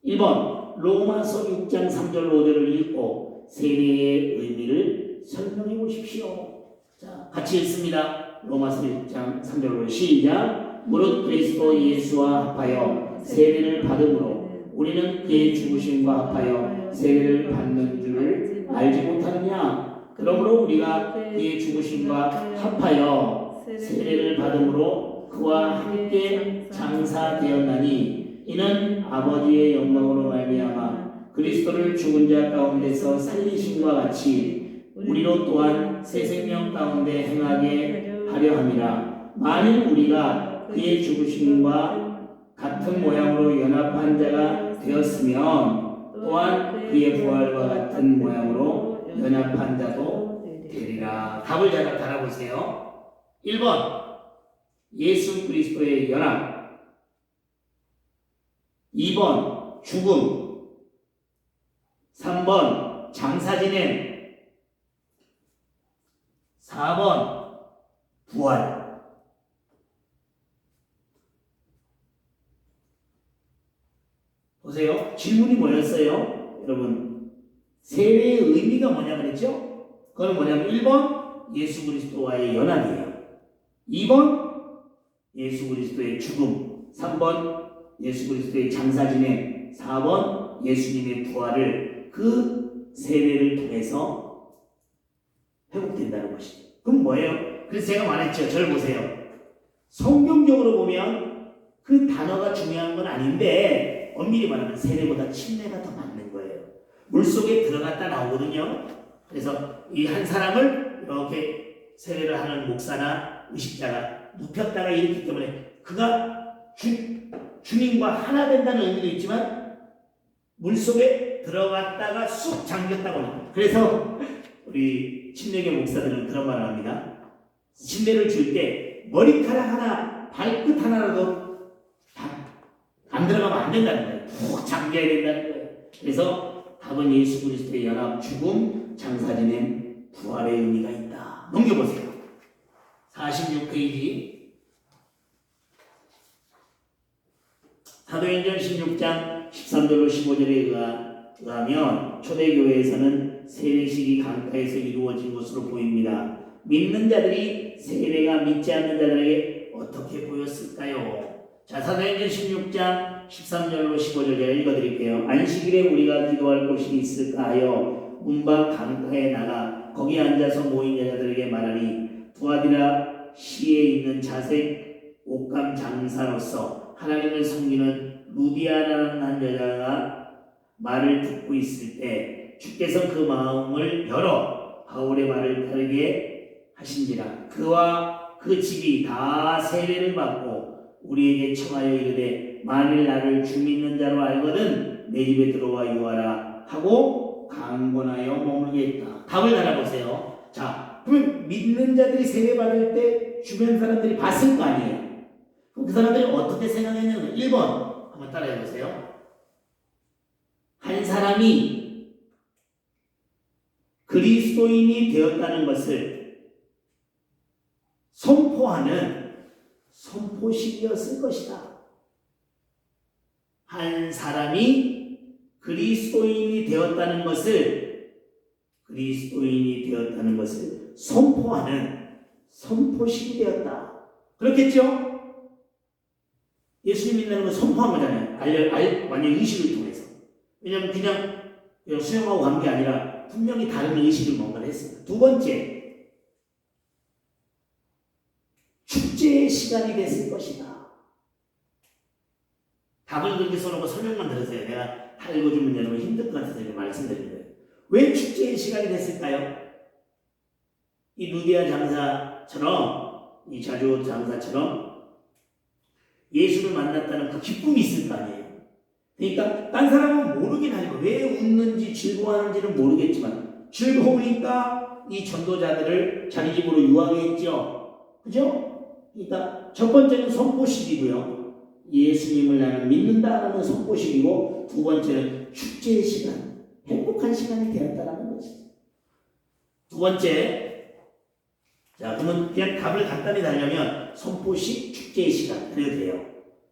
1번 로마서 6장 3절 5절을 읽고 세례의 의미를 설명해 보십시오. 자, 같이 읽습니다. 로마서 6장 3절 5절 시작. 무릇 그리스도 예수와 합하여 세례를 받음으로 우리는 그의 죽으심과 합하여 세례를 받는 줄을 알지 못하느냐. 그러므로 우리가 그의 죽으심과 합하여 세례를 받음으로 그와 함께 장사되었나니 이는 아버지의 영광으로 말미암아 그리스도를 죽은 자 가운데서 살리심과 같이 우리로 또한 새 생명 가운데 행하게 하려 함이라. 만일 우리가 그의 죽으심과 같은 모양으로 연합한 자가 되었으면 또한 그의 부활과 같은 모양으로 연합한 자도 되리라. 답을 잘 달아보세요. 1번 예수 그리스도의 연합, 2번 죽음, 3번 장사 지냄, 4번 부활. 보세요. 질문이 뭐였어요? 여러분, 세례의 의미가 뭐냐 그랬죠? 그건 뭐냐면 1번 예수 그리스도와의 연합이에요. 2번 예수 그리스도의 죽음, 3번 예수 그리스도의 장사 지냄, 4번 예수님의 부활을 그 세례를 통해서 회복된다는 것이죠. 그럼 뭐예요? 그래서 제가 말했죠. 저를 보세요. 성경적으로 보면 그 단어가 중요한 건 아닌데 엄밀히 말하면 세례보다 침례가 더 맞는 거예요. 물속에 들어갔다 나오거든요. 그래서 이 한 사람을 이렇게 세례를 하는 목사나 의식자가 눕혔다가 일으키기 때문에 그가 주님과 하나 된다는 의미도 있지만 물속에 들어갔다가 쑥 잠겼다고 합니다. 그래서 우리 침례교 목사들은 그런 말을 합니다. 침례를 줄 때 머리카락 하나, 발끝 하나라도 안 들어가면 안 된다는 거예요. 푹 잠겨야 된다는 거예요. 그래서 답은 예수 그리스도의 연합, 죽음, 장사 지냄, 부활의 의미가 있다. 넘겨보세요. 46페이지 사도행전 16장 13절로 15절에 의하면 초대교회에서는 세례식이 강가에서 이루어진 것으로 보입니다. 믿는 자들이 세례가 믿지 않는 자들에게 어떻게 보였을까요? 자, 사도행전 16장 13절로 15절 제가 읽어드릴게요. 안식일에 우리가 기도할 곳이 있을까 하여 문밖 강가에 나가 거기 앉아서 모인 여자들에게 말하니 두아디라 시에 있는 자색 옷감 장사로서 하나님을 섬기는 루디아라는 한 여자가 말을 듣고 있을 때 주께서 그 마음을 열어 바울의 말을 따르게 하신지라. 그와 그 집이 다 세례를 받고 우리에게 청하여 이르되 만일 나를 주 믿는 자로 알거든 내 집에 들어와 유하라 하고 강권하여 머물게 했다. 답을 달아보세요. 자, 그러면 믿는 자들이 세례 받을 때 주변 사람들이 봤을 거 아니에요. 그럼 그 사람들이 어떻게 생각했냐면 1번 한번 따라해 보세요. 한 사람이 그리스도인이 되었다는 것을 선포하는 선포식이었을 것이다. 한 사람이 그리스도인이 되었다는 것을 선포하는 선포식이 되었다. 그렇겠죠? 예수님 믿는 건 선포한 거잖아요. 완전 의식을 통해서. 왜냐하면 그냥 수용하고 간 게 아니라 분명히 다른 의식을 뭔가를 했습니다. 두 번째, 축제의 시간이 됐을 것이다. 답을 그렇게 써놓고 설명만 들으세요. 내가 다 읽어주면 여러분 힘들 것 같아서 말씀드리는 거예요. 왜 축제의 시간이 됐을까요? 이 루디아 장사처럼, 이 자주 장사처럼 예수를 만났다는 그 기쁨이 있을 거 아니에요. 그러니까 딴 사람은 모르긴 하지만 왜 웃는지 즐거워하는지는 모르겠지만 즐거우니까 이 전도자들을 자기 집으로 유하게 했죠. 그죠? 그러니까 첫 번째는 선포식이고요. 예수님을 나는 믿는다라는 선포식이고, 두 번째는 축제의 시간, 행복한 시간이 되었다라는 것이죠. 두 번째, 자 그러면 그냥 답을 간단히 달려면 선포식, 축제의 시간 그래도 돼요.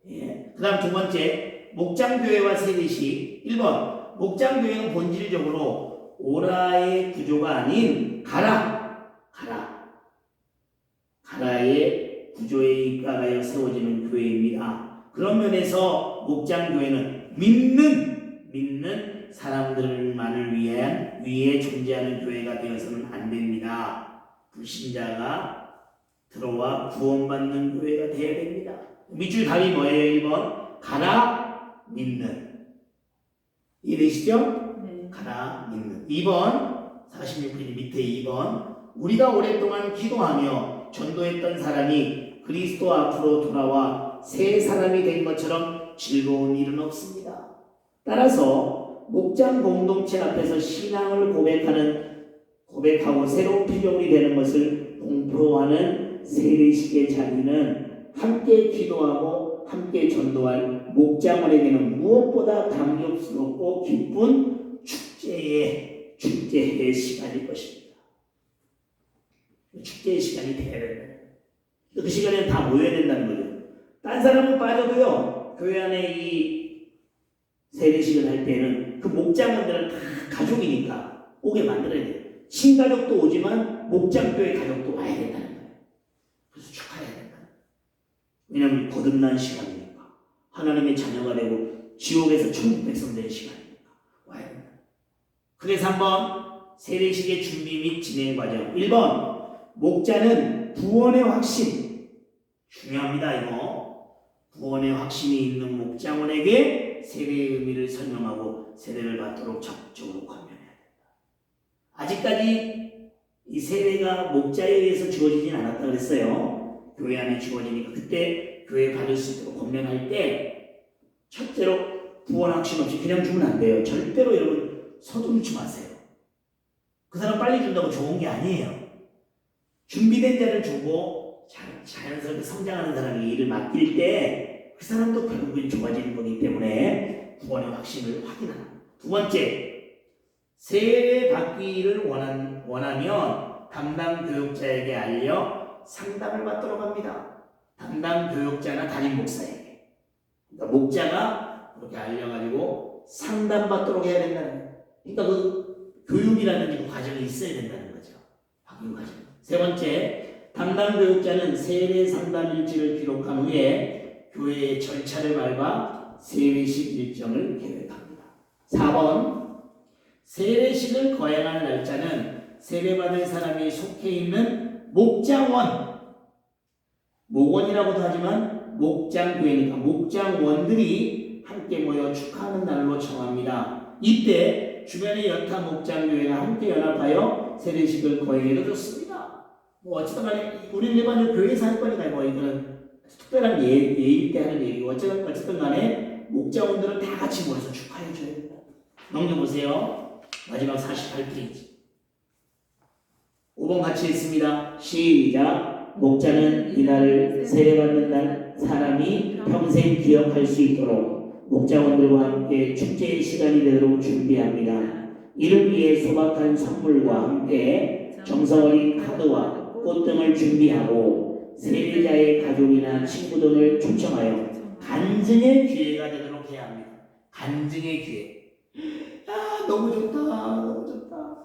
예. 그 다음 두 번째, 목장교회와 세례식. 1번, 목장교회는 본질적으로 오라의 구조가 아닌 가라의 구조에 입각하여 세워지는 교회입니다. 그런 면에서 목장교회는 믿는 사람들만을 위해 존재하는 교회가 되어서는 안 됩니다. 불신자가 들어와 구원받는 교회가 되어야 됩니다. 밑줄 답이 뭐예요? 1번, 가라, 믿는. 이해되시죠? 네. 가라, 믿는. 2번, 46페이지 밑에 2번, 우리가 오랫동안 기도하며 전도했던 사람이 그리스도 앞으로 돌아와 새 사람이 된 것처럼 즐거운 일은 없습니다. 따라서 목장 공동체 앞에서 신앙을 고백하고 새로운 피조물이 되는 것을 공표하는 세례식의 자리는 함께 기도하고 함께 전도할 목장원에게는 무엇보다 감격스럽고 기쁜 축제의 시간일 것입니다. 축제의 시간이 돼야 된다. 그 시간에는 다 모여야 된다는 거죠. 딴 사람은 빠져도요, 교회 안에 이 세례식을 할 때는 그 목장원들은 다 가족이니까 오게 만들어야 돼요. 친가족도 오지만 목장교회 가족도 와야 된다는 거예요. 그래서 축하해야 된다. 왜냐하면 거듭난 시간이니까. 하나님의 자녀가 되고 지옥에서 천국 백성 된 시간이니까 와야 된다. 그래서 한번 세례식의 준비 및 진행 과정. 1번, 목자는 구원의 확신. 중요합니다, 이거. 구원의 확신이 있는 목장원에게 세례의 의미를 설명하고 세례를 받도록 적극적으로 권면해야 된다. 아직까지 이 세례가 목자에 의해서 주어지진 않았다 그랬어요. 교회 안에 주어지니까 그때 교회 받을 수 있도록 권면할 때 첫째로 구원 확신 없이 그냥 주면 안 돼요. 절대로 여러분 서두르지 마세요. 그 사람 빨리 준다고 좋은 게 아니에요. 준비된 자를 주고 자연스럽게 성장하는 사람이 일을 맡길 때 그 사람도 결국엔 좋아지는 거기 때문에 구원의 확신을 확인하는. 두 번째, 세례 받기를 원하면 담당 교육자에게 알려 상담을 받도록 합니다. 담당 교육자나 담임 목사에게. 그러니까 목자가 그렇게 알려가지고 상담받도록 해야 된다는 거예요. 그러니까 그 교육이라는 그 과정이 있어야 된다는 거죠. 확인 과정. 세 번째, 담당 교육자는 세례 상담 일지를 기록한 후에 교회의 절차를 밟아 세례식 일정을 계획합니다. 4번, 세례식을 거행할 날짜는 세례받을 사람이 속해 있는 목장원, 목원이라고도 하지만 목장교회니까 목장원들이 함께 모여 축하하는 날로 정합니다. 이때 주변의 여타 목장교회가 함께 연합하여 세례식을 거행해도 좋습니다. 뭐 어쨌든 간에 우리는 일반적으로 교회에서 할 거니까 뭐 이거는 특별한 예일 때 하는 얘기고 어쨌든 간에 목장원들은 다 같이 모여서 축하해 줘야 됩니다. 넘겨보세요. 마지막 48페이지 5번 같이 읽습니다. 시작. 목자는 이날을 세례받는 날 사람이 평생 기억할 수 있도록 목자원들과 함께 축제의 시간이 되도록 준비합니다. 이를 위해 소박한 선물과 함께 정성 어린 카드와 꽃 등을 준비하고 세례자의 가족이나 친구 등을 초청하여 간증의 기회가 되도록 해야 합니다. 간증의 기회. 아, 너무 좋다. 너무 좋다.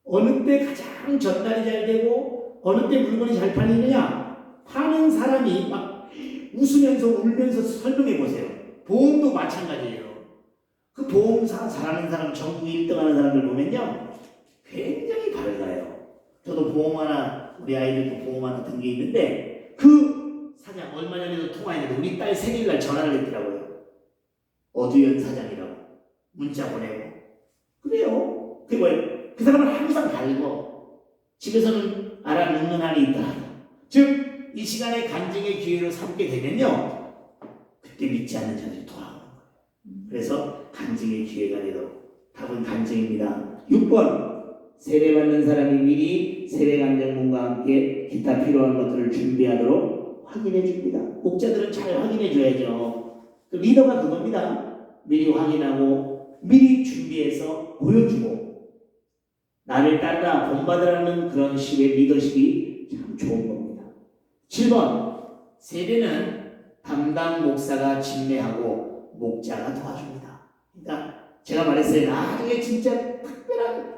어느 때 가장 전달이 잘 되고 어느 때 물건이 잘 팔리느냐? 파는 사람이 막 웃으면서 울면서 설명해 보세요. 보험도 마찬가지예요. 그 보험사 잘하는 사람, 전국 1등 하는 사람들 보면요. 굉장히 밝아요. 저도 보험 하나, 우리 아이들도 보험 하나 든 게 있는데 그 사장 얼마 전에도 통화했는데 우리 딸 생일날 전화를 했더라고요. 어두연 사장이라고 문자 보내고. 그래요. 그게 뭐예요? 그 사람은 항상 밝고 집에서는 알아놓는 한이 있다. 즉 이 시간에 간증의 기회로 삼게 되면요. 그때 믿지 않는 자들이 돌아오는 거예요. 그래서 간증의 기회가 되도록 답은 간증입니다. 6번 세례받는 사람이 미리 세례간증문과 함께 기타 필요한 것들을 준비하도록 확인해 줍니다. 목자들은 잘 확인해 줘야죠. 리더가 그겁니다. 미리 확인하고 미리 준비해서 보여주고 나를 따르라 본받으라는 그런 식의 리더십이 참 좋은 겁니다. 7번 세례는 담당 목사가 집례하고 목자가 도와줍니다. 그러니까 제가 말했어요. 나중에 진짜 특별한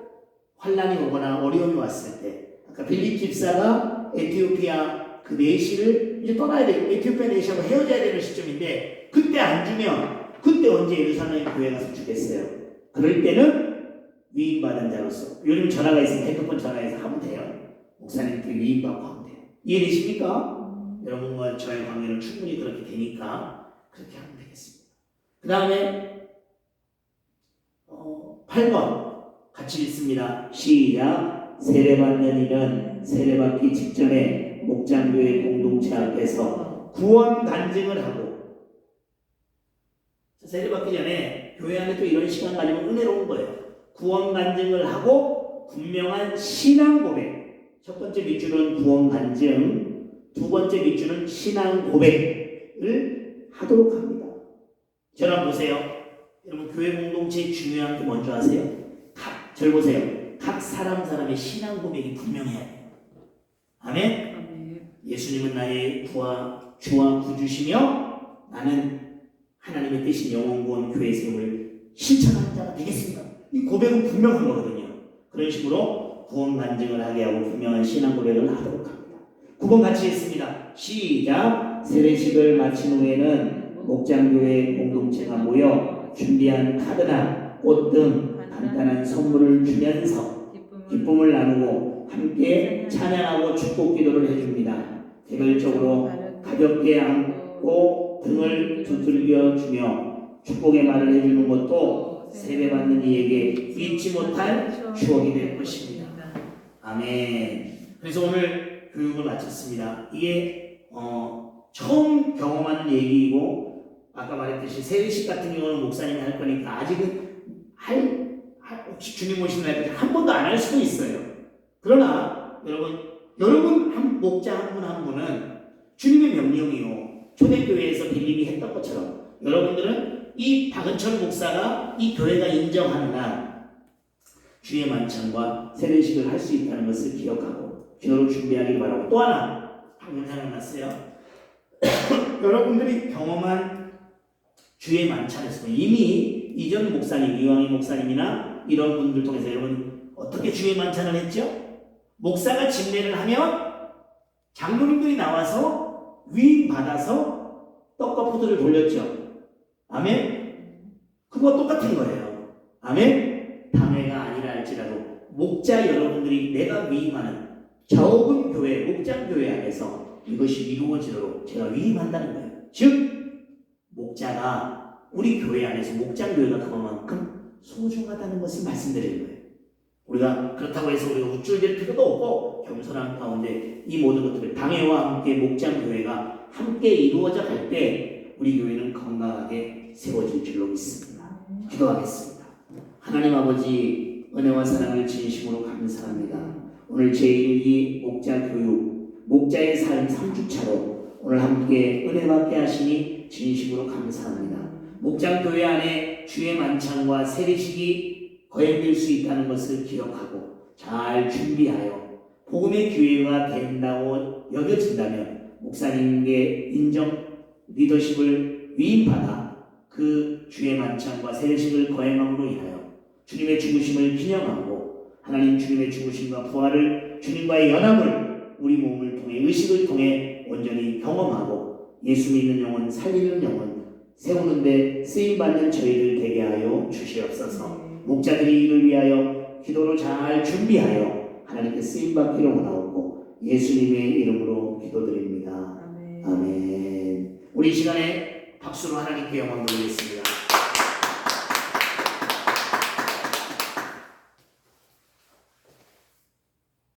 환란이 오거나 어려움이 왔을 때 아까 빌립 집사가 에티오피아 그 내시를 이제 떠나야 되고 에티오피아 내시하고 헤어져야 되는 시점인데 그때 안 주면 그때 언제 예루살렘 교회 가서 주겠어요. 그럴 때는 위임받은 자로서 요즘 전화가 있으면 핸드폰 전화해서 하면 돼요. 목사님께 위임받고 하면 돼요. 이해되십니까? 여러분과 저의 관계는 충분히 그렇게 되니까 그렇게 하면 되겠습니다. 그 다음에 8번 같이 읽습니다. 시작. 세례받는 이는 세례받기 직전에 목장교회 공동체 앞에서 구원 간증을 하고 세례받기 전에 교회 안에 또 이런 시간 가지면 은혜로운 거예요. 구원 간증을 하고 분명한 신앙 고백. 첫 번째 밑줄은 구원 간증, 두 번째 밑줄은 신앙 고백을 하도록 합니다. 저랑 보세요. 여러분 교회 공동체의 중요한 게 뭔지 아세요? 절 보세요. 각 사람의 신앙 고백이 분명해야 돼요. 아멘? 예수님은 나의 주와 구주시며 나는 하나님의 뜻인 영원구원 교회 세움을 실천하는 자가 되겠습니다. 이 고백은 분명한 거거든요. 그런 식으로 구원 간증을 하게 하고 분명한 신앙 고백을 하도록 합니다. 9번 같이 읽습니다. 시작. 세례식을 마친 후에는 목장교회 공동체가 모여 준비한 카드나 꽃 등 간단한 선물을 주면서 기쁨을 나누고 함께 찬양하고 축복 기도를 해줍니다. 개별적으로 가볍게 안고 등을 두들겨 주며 축복의 말을 해주는 것도 세례받는 이에게 잊지 못할 추억이 될 것입니다. 아멘. 그래서 오늘 교육을 마쳤습니다. 이게 처음 경험하는 얘기이고 아까 말했듯이 세례식 같은 경우는 목사님이 할 거니까 아직은 혹시 주님 오시는 날까지 한 번도 안 할 수도 있어요. 그러나 여러분 한 목자 한 분 한 분은 주님의 명령이요. 초대교회에서 빌립이 했던 것처럼 여러분들은 이 박은철 목사가 이 교회가 인정하는 날 주의 만찬과 세례식을 할 수 있다는 것을 기억하고 기도를 준비하기를 바라고 또 하나 방금 생각났어요. 여러분들이 경험한 주의 만찬에서 이미 이전 목사님, 이왕희 목사님이나 이런 분들 통해서 여러분 어떻게 주의 만찬을 했죠? 목사가 집례를 하면 장로님들이 나와서 위임 받아서 떡과 포도를 돌렸죠. 아멘? 그거 똑같은 거예요. 아멘? 당회가 아니라 할지라도 목자 여러분들이 내가 위임하는 적은 교회, 목장교회 안에서 이것이 이루어지도록 제가 위임한다는 거예요. 즉 목자가 우리 교회 안에서 목장교회가 그만큼 소중하다는 것을 말씀드리는 거예요. 우리가 그렇다고 해서 우리가 우쭐댈 필요도 없고 겸손한 가운데 이 모든 것들을 당회와 함께 목장교회가 함께 이루어져 갈 때 우리 교회는 건강하게 세워질 줄로 믿습니다. 기도하겠습니다. 하나님 아버지 은혜와 사랑을 진심으로 감사합니다. 오늘 제1기 목자교육 목자의 삶 3주차로 오늘 함께 은혜 받게 하시니 진심으로 감사합니다. 목장교회 안에 주의 만찬과 세례식이 거행될 수 있다는 것을 기억하고 잘 준비하여 복음의 기회가 된다고 여겨진다면 목사님께 인정 리더십을 위임받아 그 주의 만찬과 세례식을 거행함으로 인하여 주님의 죽으심을 기념하고 하나님 주님의 죽으심과 부활을 주님과의 연합을 우리 몸을 통해 의식을 통해 온전히 경험하고 예수 믿는 영혼 살리는 영혼 세우는데 쓰임받는 저희들 되게 하여 주시옵소서. 목자들이 이를 위하여 기도로 잘 준비하여 하나님께 쓰임받기를 원하옵고 예수님의 이름으로 기도드립니다. 아멘. 우리 이 시간에 박수로 하나님께 영광 돌리겠습니다.